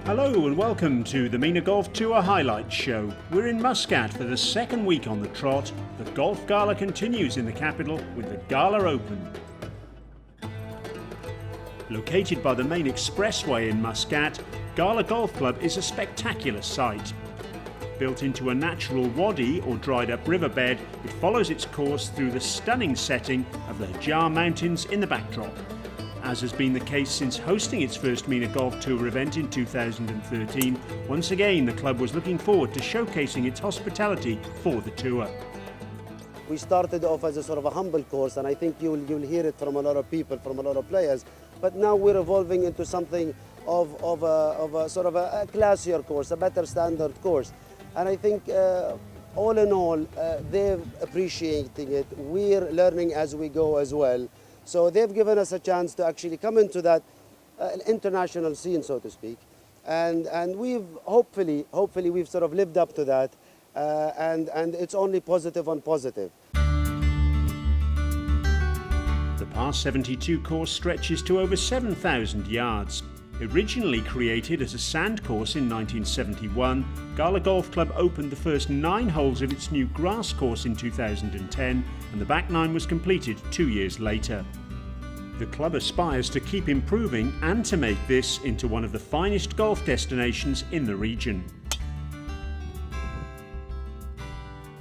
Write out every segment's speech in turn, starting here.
Hello and welcome to the MENA Golf Tour Highlights Show. We're in Muscat for the second week on the trot. The Golf Gala continues in the capital with the Ghala Open. Located by the main expressway in Muscat, Ghala Golf Club is a spectacular sight. Built into a natural wadi or dried up riverbed, it follows its course through the stunning setting of the Hjar Mountains in the backdrop. As has been the case since hosting its first MENA Golf Tour event in 2013, once again the club was looking forward to showcasing its hospitality for the tour. We started off as a sort of a humble course, and I think you'll hear it from a lot of people, from a lot of players, but now we're evolving into something of a sort of a classier course, a better standard course. And I think all in all, they're appreciating it. We're learning as we go as well. So they've given us a chance to actually come into that international scene, so to speak, and we've hopefully we've sort of lived up to that, and it's only positive on positive. The par 72 course stretches to over 7,000 yards. Originally created as a sand course in 1971, Ghala Golf Club opened the first 9 holes of its new grass course in 2010, and the back 9 was completed 2 years later. The club aspires to keep improving and to make this into one of the finest golf destinations in the region.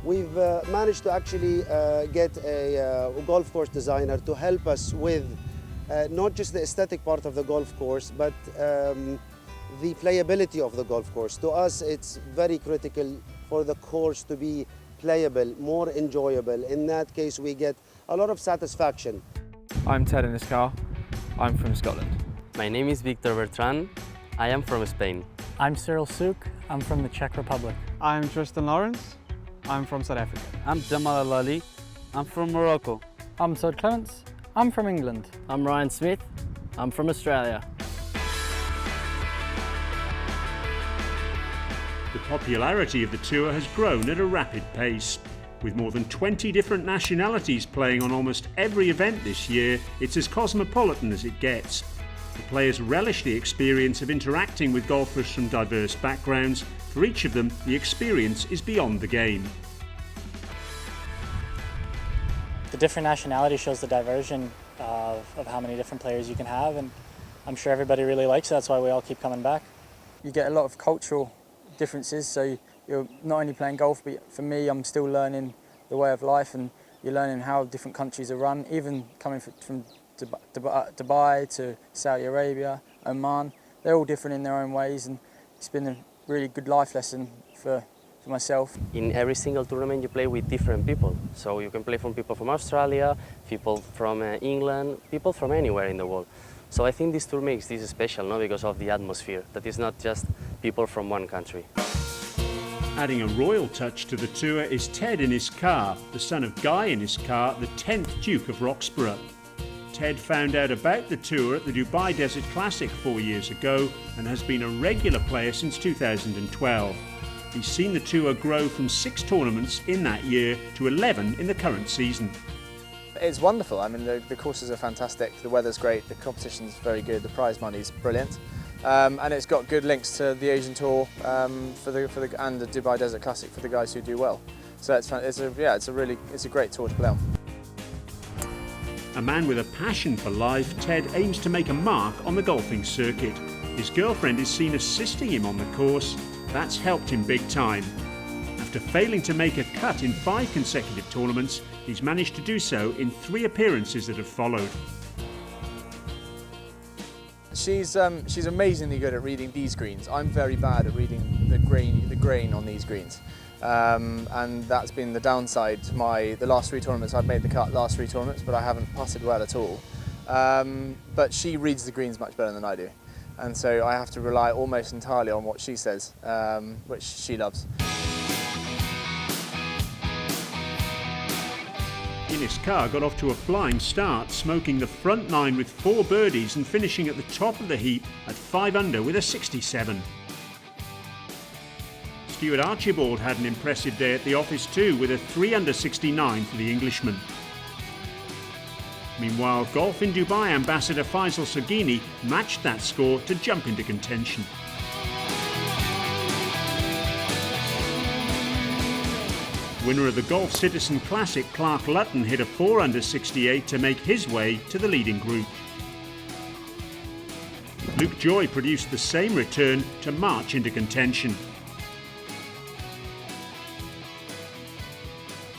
We've managed to actually get a golf course designer to help us with not just the aesthetic part of the golf course, but the playability of the golf course. To us, it's very critical for the course to be playable, more enjoyable. In that case, we get a lot of satisfaction. I'm Ted in this car. I'm from Scotland. My name is Victor Bertrand. I am from Spain. I'm Cyril Souk. I'm from the Czech Republic. I'm Tristan Lawrence. I'm from South Africa. I'm Jamal Alali. I'm from Morocco. I'm Todd Clements. I'm from England. I'm Ryan Smith. I'm from Australia. The popularity of the tour has grown at a rapid pace. With more than 20 different nationalities playing on almost every event this year, it's as cosmopolitan as it gets. The players relish the experience of interacting with golfers from diverse backgrounds. For each of them, the experience is beyond the game. The different nationality shows the diversion of how many different players you can have, and I'm sure everybody really likes it. That's why we all keep coming back. You get a lot of cultural differences, so you're not only playing golf, but for me, I'm still learning the way of life, and you're learning how different countries are run, even coming from Dubai to Saudi Arabia, Oman. They're all different in their own ways, and it's been a really good life lesson for myself. In every single tournament you play with different people. So you can play from people from Australia, people from England, people from anywhere in the world. So I think this tour makes this special, not because of the atmosphere, that is not just people from one country. Adding a royal touch to the tour is Ted in his car, the son of Guy in his car, the 10th Duke of Roxburgh. Ted found out about the tour at the Dubai Desert Classic 4 years ago and has been a regular player since 2012. He's seen the tour grow from 6 tournaments in that year to 11 in the current season. It's wonderful. I mean, the courses are fantastic, the weather's great, the competition's very good, the prize money's brilliant. And it's got good links to the Asian Tour and the Dubai Desert Classic for the guys who do well. So it's a great tour to play on. A man with a passion for life, Ted aims to make a mark on the golfing circuit. His girlfriend is seen assisting him on the course. That's helped him big time. After failing to make a cut in 5 consecutive tournaments, he's managed to do so in 3 appearances that have followed. She's amazingly good at reading these greens. I'm very bad at reading the grain on these greens, and that's been the downside to the last 3 tournaments. I've made the cut last 3 tournaments, but I haven't putted well at all. But she reads the greens much better than I do, and so I have to rely almost entirely on what she says, which she loves. Ines Carr got off to a flying start, smoking the front 9 with 4 birdies and finishing at the top of the heap at 5 under with a 67. Stuart Archibald had an impressive day at the office too, with a 3 under 69 for the Englishman. Meanwhile, Golf in Dubai ambassador Faisal Saghini matched that score to jump into contention. Winner of the Golf Citizen Classic, Clark Lutton, hit a 4 under 68 to make his way to the leading group. Luke Joy produced the same return to march into contention.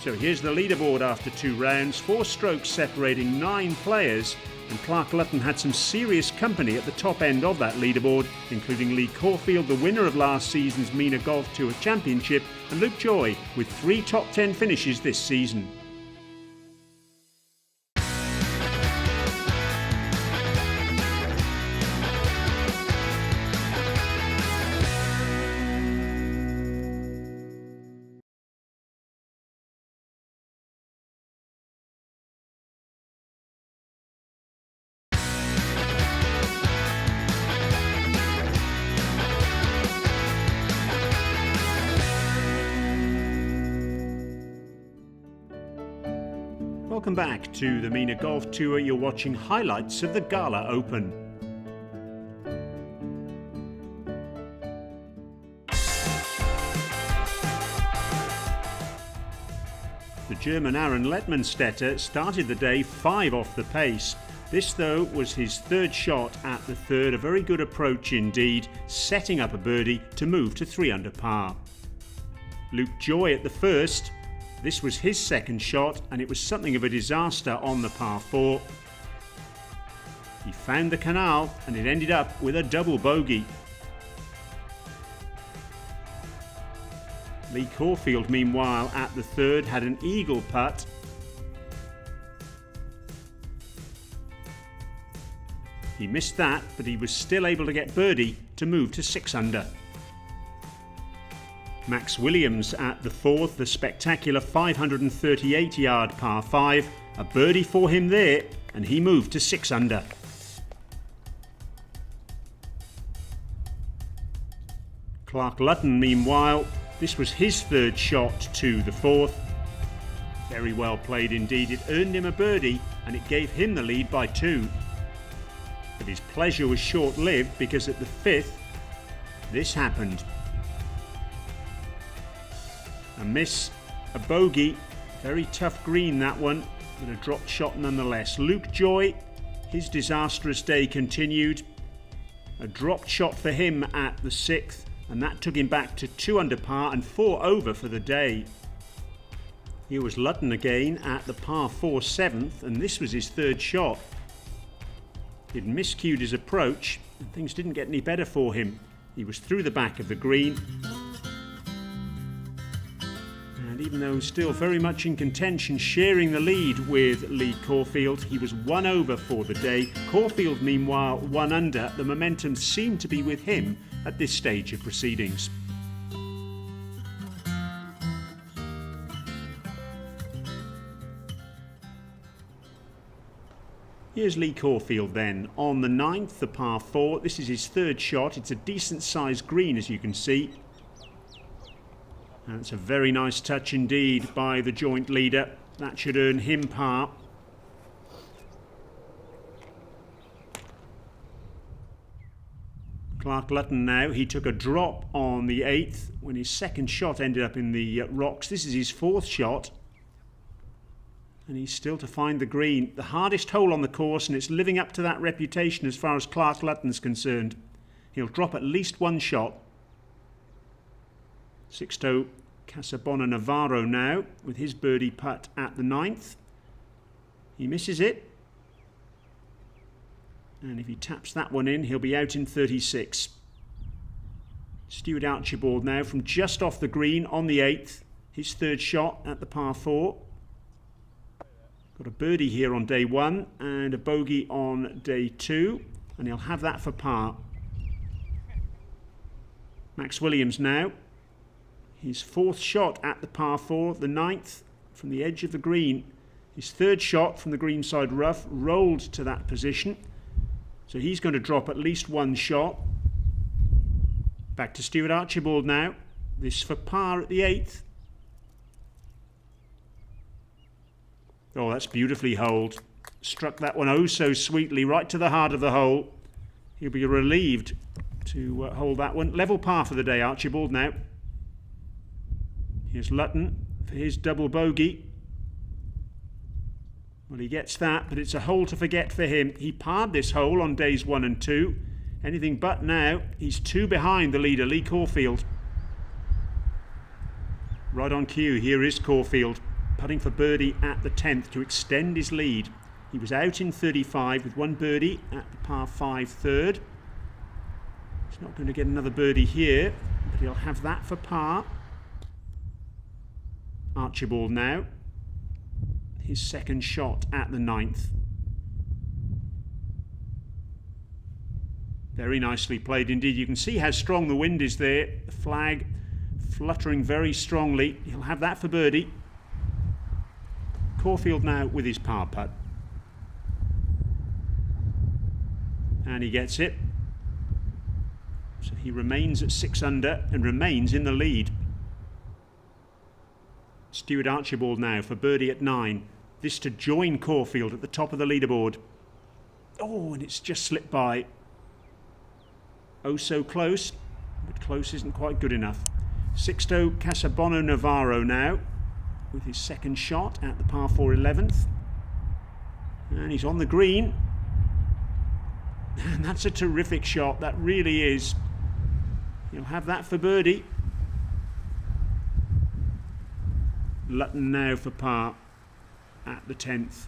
So here's the leaderboard after 2 rounds, 4 strokes separating 9 players, and Clark Lutton had some serious company at the top end of that leaderboard, including Lee Caulfield, the winner of last season's MENA Golf Tour Championship, and Luke Joy with 3 top 10 finishes this season. Welcome back to the MENA Golf Tour. You're watching highlights of the Ghala Open. The German Aaron Lettmanstetter started the day 5 off the pace. This, though, was his 3rd shot at the 3rd, a very good approach indeed, setting up a birdie to move to 3 under par. Luke Joy at the 1st. This was his 2nd shot, and it was something of a disaster on the par 4. He found the canal, and it ended up with a double bogey. Lee Caulfield, meanwhile, at the 3rd, had an eagle putt. He missed that, but he was still able to get birdie to move to 6 under. Max Williams at the 4th, the spectacular 538-yard par 5. A birdie for him there, and he moved to 6 under. Clark Lutton, meanwhile, this was his 3rd shot to the 4th. Very well played indeed. It earned him a birdie, and it gave him the lead by 2. But his pleasure was short-lived, because at the 5th, this happened. A miss, a bogey, very tough green that one, but a dropped shot nonetheless. Luke Joy, his disastrous day continued. A dropped shot for him at the 6th, and that took him back to 2 under par and 4 over for the day. Here was Lutton again at the par 4 7th, and this was his 3rd shot. He'd miscued his approach, and things didn't get any better for him. He was through the back of the green. And even though still very much in contention, sharing the lead with Lee Caulfield, he was 1 over for the day. Caulfield, meanwhile, 1 under. The momentum seemed to be with him at this stage of proceedings. Here's Lee Caulfield then on the 9th, the par 4. This is his 3rd shot. It's a decent sized green, as you can see. And it's a very nice touch indeed by the joint leader. That should earn him par. Clark Lutton now, he took a drop on the 8th when his 2nd shot ended up in the rocks. This is his 4th shot. And he's still to find the green. The hardest hole on the course, and it's living up to that reputation as far as Clark Lutton's concerned. He'll drop at least 1 shot. Sixto Casabona Navarro now with his birdie putt at the 9th. He misses it. And if he taps that one in, he'll be out in 36. Stuart Archibald now from just off the green on the 8th. His 3rd shot at the par 4. Got a birdie here on day 1 and a bogey on day 2. And he'll have that for par. Max Williams now. His 4th shot at the par 4, the 9th from the edge of the green. His 3rd shot from the greenside rough, rolled to that position. So he's going to drop at least 1 shot. Back to Stuart Archibald now. This for par at the 8th. Oh, that's beautifully holed. Struck that one oh so sweetly right to the heart of the hole. He'll be relieved to hold that one. Level par for the day, Archibald now. Here's Lutton for his double bogey. Well, he gets that, but it's a hole to forget for him. He parred this hole on days 1 and 2. Anything but now. He's 2 behind the leader, Lee Caulfield. Right on cue, here is Caulfield, putting for birdie at the 10th to extend his lead. He was out in 35 with 1 birdie at the par 5 third. He's not going to get another birdie here, but he'll have that for par. Archibald now. His second shot at the 9th. Very nicely played indeed. You can see how strong the wind is there. The flag fluttering very strongly. He'll have that for birdie. Caulfield now with his par putt. And he gets it. So he remains at 6 under and remains in the lead. Stuart Archibald now for birdie at 9. This to join Caulfield at the top of the leaderboard. Oh, and it's just slipped by. Oh, so close, but close isn't quite good enough. Sixto Casabono Navarro now with his second shot at the par 4 11th. And he's on the green. And that's a terrific shot, that really is. He'll have that for birdie. Lutton now for par at the 10th.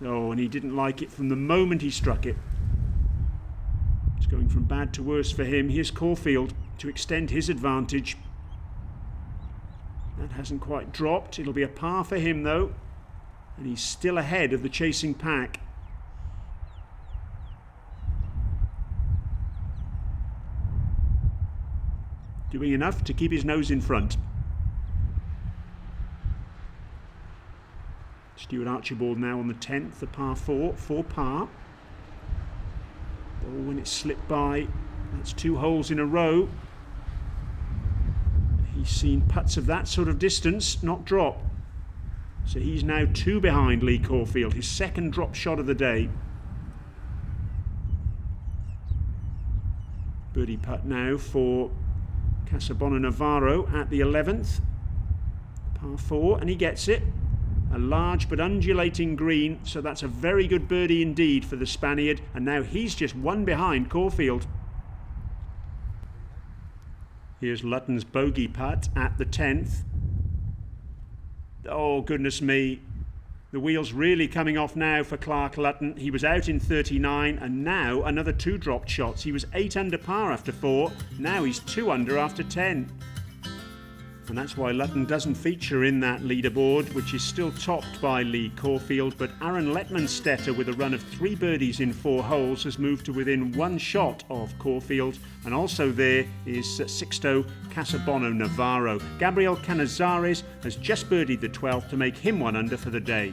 Oh, and he didn't like it from the moment he struck it. It's going from bad to worse for him. Here's Caulfield to extend his advantage. That hasn't quite dropped. It'll be a par for him though. And he's still ahead of the chasing pack. Doing enough to keep his nose in front. Stuart Archibald now on the 10th, the par 4, for par. Oh, when it slipped by, that's 2 holes in a row. He's seen putts of that sort of distance not drop. So he's now 2 behind Lee Caulfield, his second drop shot of the day. Birdie putt now for Casabono Navarro at the 11th. Par 4, and he gets it. A large but undulating green, so that's a very good birdie indeed for the Spaniard, and now he's just 1 behind Caulfield. Here's Lutton's bogey putt at the 10th. Oh, goodness me. The wheel's really coming off now for Clark Lutton. He was out in 39, and now another 2 dropped shots. He was 8 under par after 4. Now he's 2 under after 10. And that's why Lutton doesn't feature in that leaderboard, which is still topped by Lee Caulfield. But Aaron Letmanstetter, with a run of 3 birdies in 4 holes, has moved to within 1 shot of Caulfield. And also there is Sixto Casabono Navarro. Gabriel Canizares has just birdied the 12th to make him 1 under for the day.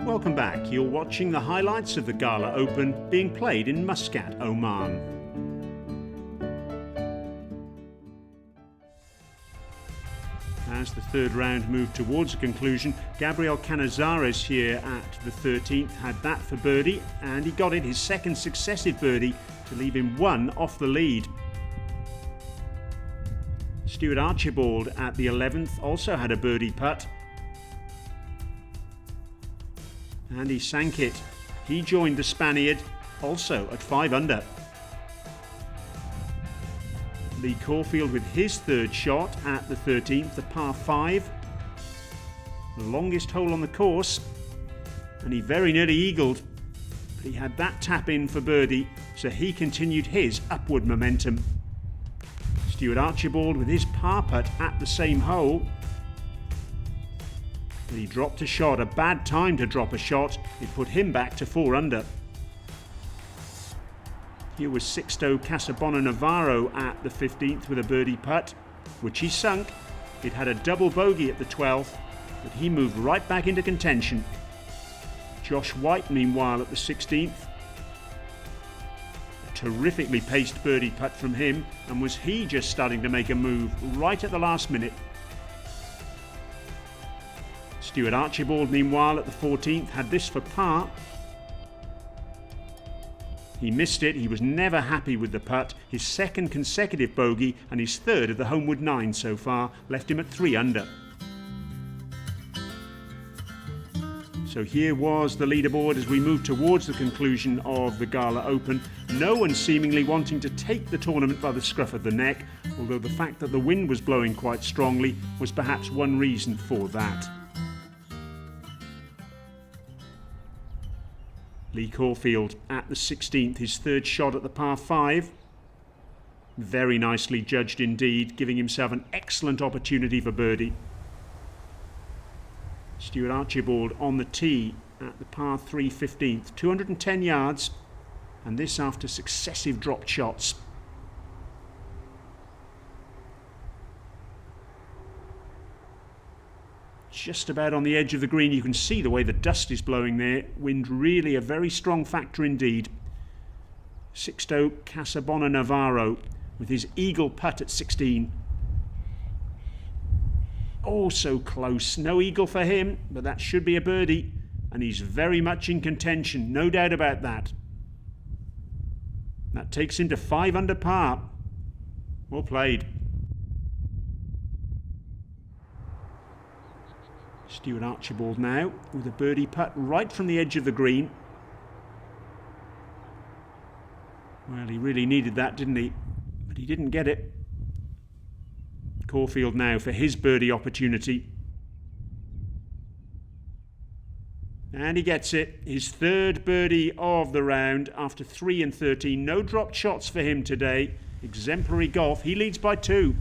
Welcome back. You're watching the highlights of the Ghala Open being played in Muscat, Oman. As the 3rd round moved towards a conclusion, Gabriel Canizares here at the 13th had that for birdie, and he got it, his 2nd successive birdie, to leave him 1 off the lead. Stuart Archibald at the 11th also had a birdie putt. And he sank it. He joined the Spaniard also at 5 under. Lee Caulfield with his 3rd shot at the 13th, the par 5. The longest hole on the course. And he very nearly eagled. But he had that tap in for birdie, so he continued his upward momentum. Stuart Archibald with his par putt at the same hole. But he dropped a shot, a bad time to drop a shot. It put him back to 4 under. Here was Sixto Casabono Navarro at the 15th with a birdie putt, which he sunk. It had a double bogey at the 12th, but he moved right back into contention. Josh White, meanwhile, at the 16th. A terrifically paced birdie putt from him, and was he just starting to make a move right at the last minute. Stuart Archibald, meanwhile, at the 14th, had this for par. He missed it. He was never happy with the putt. His second consecutive bogey and his third of the homeward 9 so far left him at 3 under. So here was the leaderboard as we move towards the conclusion of the Ghala Open. No one seemingly wanting to take the tournament by the scruff of the neck, although the fact that the wind was blowing quite strongly was perhaps one reason for that. Lee Caulfield at the 16th, his third shot at the par 5. Very nicely judged indeed, giving himself an excellent opportunity for birdie. Stuart Archibald on the tee at the par 3 15th, 210 yards, and this after successive dropped shots. Just about on the edge of the green. You can see the way the dust is blowing there. Wind really a very strong factor indeed. Sixto Casabona Navarro with his eagle putt at 16. Oh, so close. No eagle for him, but that should be a birdie. And he's very much in contention, no doubt about that. That takes him to 5 under par. Well played. Stuart Archibald now with a birdie putt right from the edge of the green. Well, he really needed that, didn't he? But he didn't get it. Caulfield now for his birdie opportunity. And he gets it. His third birdie of the round after 3 and 13. No dropped shots for him today. Exemplary golf. He leads by 2.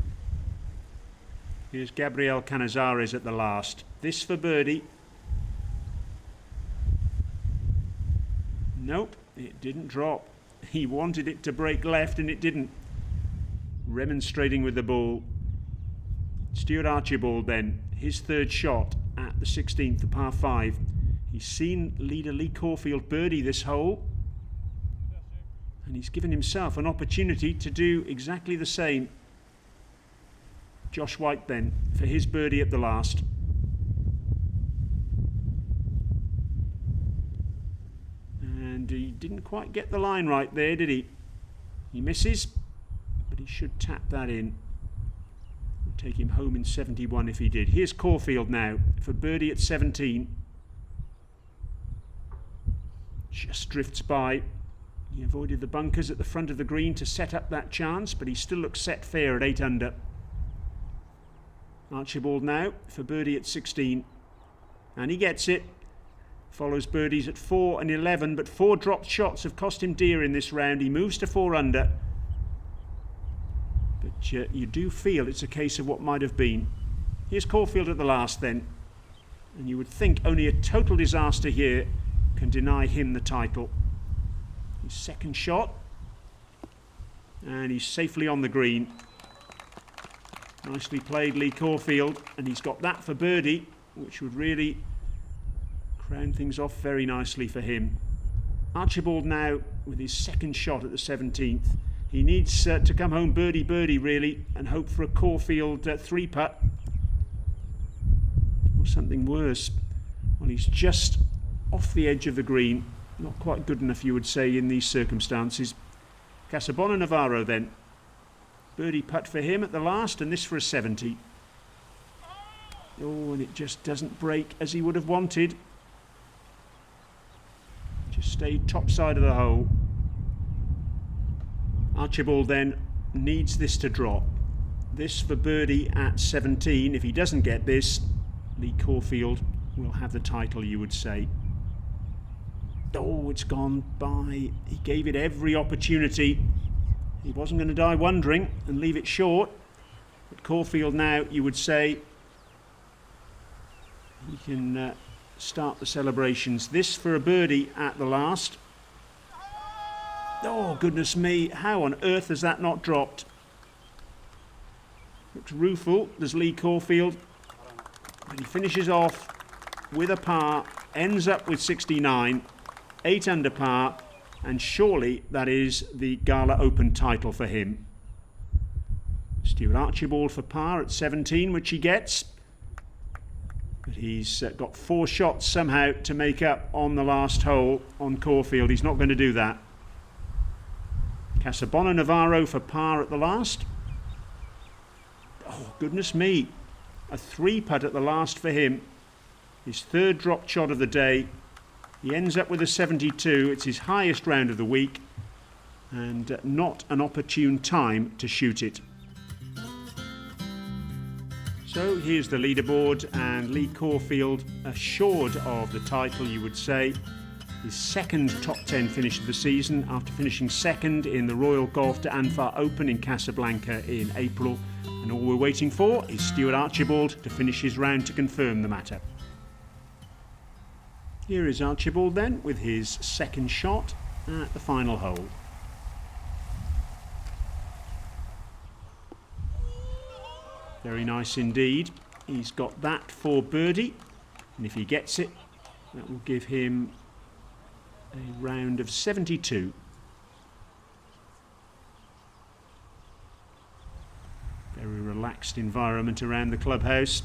Here's Gabriel Canizares at the last. This for birdie. Nope, it didn't drop. He wanted it to break left and it didn't. Remonstrating with the ball. Stuart Archibald then, his third shot at the 16th, the par 5. He's seen leader Lee Caulfield birdie this hole. And he's given himself an opportunity to do exactly the same. Josh White then for his birdie at the last. And he didn't quite get the line right there, did he? He misses, but he should tap that in. Would take him home in 71 if he did. Here's Caulfield now for birdie at 17. Just drifts by. He avoided the bunkers at the front of the green to set up that chance, but he still looks set fair at 8 under. Archibald now for birdie at 16, and he gets it. Follows birdies at 4 and 11, but 4 dropped shots have cost him dear in this round. He moves to 4 under, but you do feel it's a case of what might have been. Here's Caulfield at the last then, and you would think only a total disaster here can deny him the title. His second shot, and he's safely on the green. Nicely played, Lee Caulfield, and he's got that for birdie, which would really crown things off very nicely for him. Archibald now with his second shot at the 17th. He needs to come home birdie really and hope for a Caulfield 3-putt or something worse. Well, he's just off the edge of the green. Not quite good enough, you would say, in these circumstances. Casabona Navarro then. Birdie putt for him at the last, and this for a 70. Oh, and it just doesn't break as he would have wanted. Just stayed top side of the hole. Archibald then needs this to drop. This for birdie at 17. If he doesn't get this, Lee Caulfield will have the title, you would say. Oh, it's gone by. He gave it every opportunity. He wasn't going to die wondering and leave it short. But Caulfield now, you would say, he can start the celebrations. This for a birdie at the last. Oh, goodness me. How on earth has that not dropped? Looks rueful, does Lee Caulfield. And he finishes off with a par, ends up with 69, 8 under par, and surely that is the Ghala Open title for him. Stuart Archibald for par at 17, which he gets. But he's got 4 shots somehow to make up on the last hole on Caulfield. He's not going to do that. Casabona Navarro for par at the last. Oh, goodness me. A 3-putt at the last for him. His 3rd drop shot of the day. He ends up with a 72. It's his highest round of the week. And not an opportune time to shoot it. So here's the leaderboard, and Lee Caulfield assured of the title, you would say. His 2nd top 10 finish of the season after finishing 2nd in the Royal Golf de Anfar Open in Casablanca in April. And all we're waiting for is Stuart Archibald to finish his round to confirm the matter. Here is Archibald then with his 2nd shot at the final hole. Very nice indeed. He's got that for birdie, and if he gets it, that will give him a round of 72. Very relaxed environment around the clubhouse.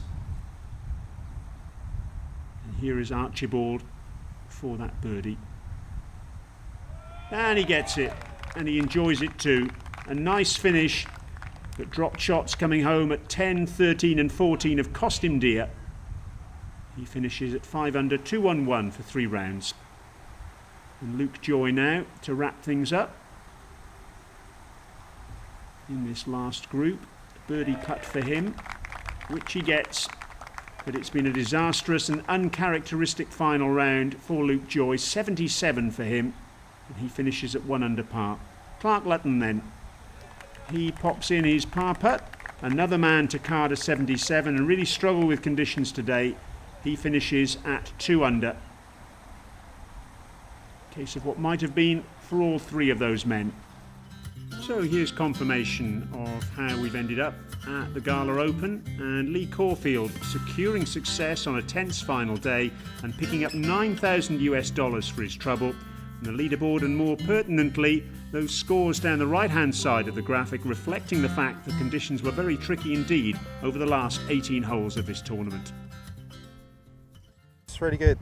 And here is Archibald for that birdie. And he gets it, and he enjoys it too. A nice finish. But drop shots coming home at 10, 13 and 14 have cost him dear. He finishes at 5 under, 2 on 1 for 3 rounds. And Luke Joy now to wrap things up in this last group. Birdie putt for him, which he gets. But it's been a disastrous and uncharacteristic final round for Luke Joy. 77 for him, and he finishes at 1 under par. Clark Lutton then. He pops in his par putt, another man to card a 77 and really struggle with conditions today. He finishes at 2 under. Case of what might have been for all 3 of those men. So here's confirmation of how we've ended up at the Ghala Open, and Lee Caulfield securing success on a tense final day and picking up $9,000 for his trouble. And the leaderboard, and more pertinently, those scores down the right-hand side of the graphic reflecting the fact that conditions were very tricky indeed over the last 18 holes of this tournament. It's really good.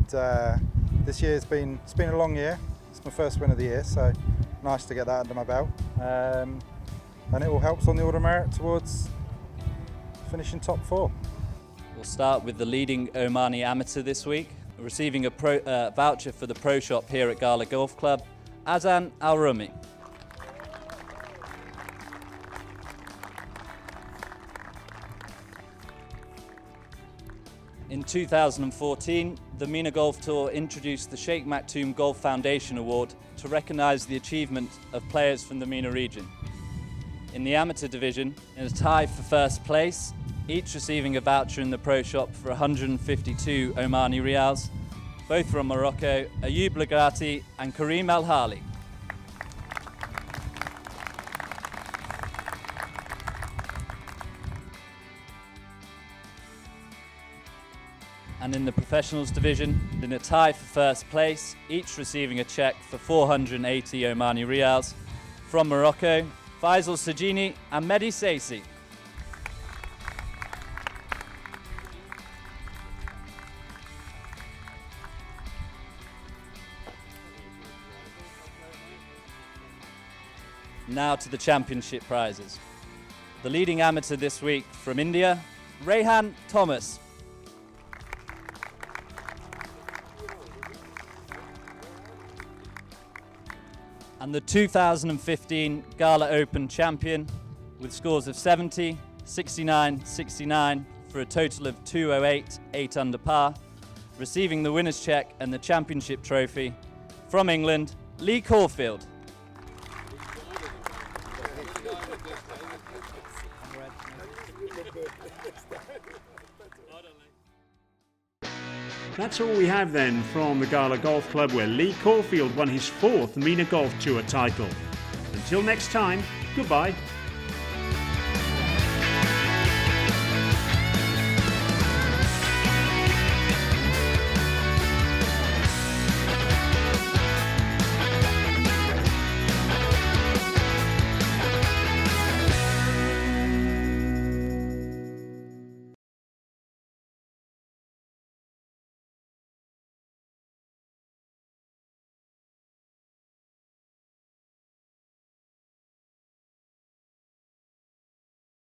This year's been a long year. It's my first win of the year, so nice to get that under my belt. And it all helps on the order of merit towards finishing top 4. We'll start with the leading Omani amateur this week, receiving a voucher for the pro shop here at Ghala Golf Club, Azan Al Rumi. In 2014, the MENA Golf Tour introduced the Sheikh Maktoum Golf Foundation Award to recognise the achievement of players from the MENA region. In the amateur division, in a tie for first place, each receiving a voucher in the pro shop for 152 Omani Riyals, both from Morocco, Ayoub Lagrati and Karim El Hali. And in the professionals division, in a tie for first place, each receiving a cheque for 480 Omani Riyals, from Morocco, Faisal Sajini and Mehdi Saisi. Now to the championship prizes. The leading amateur this week from India, Rehan Thomas. And the 2015 Ghala Open champion with scores of 70, 69, 69 for a total of 208, 8 under par, receiving the winner's cheque and the championship trophy from England, Lee Caulfield. That's all we have then from the Ghala Golf Club, where Lee Caulfield won his 4th MENA Golf Tour title. Until next time, goodbye.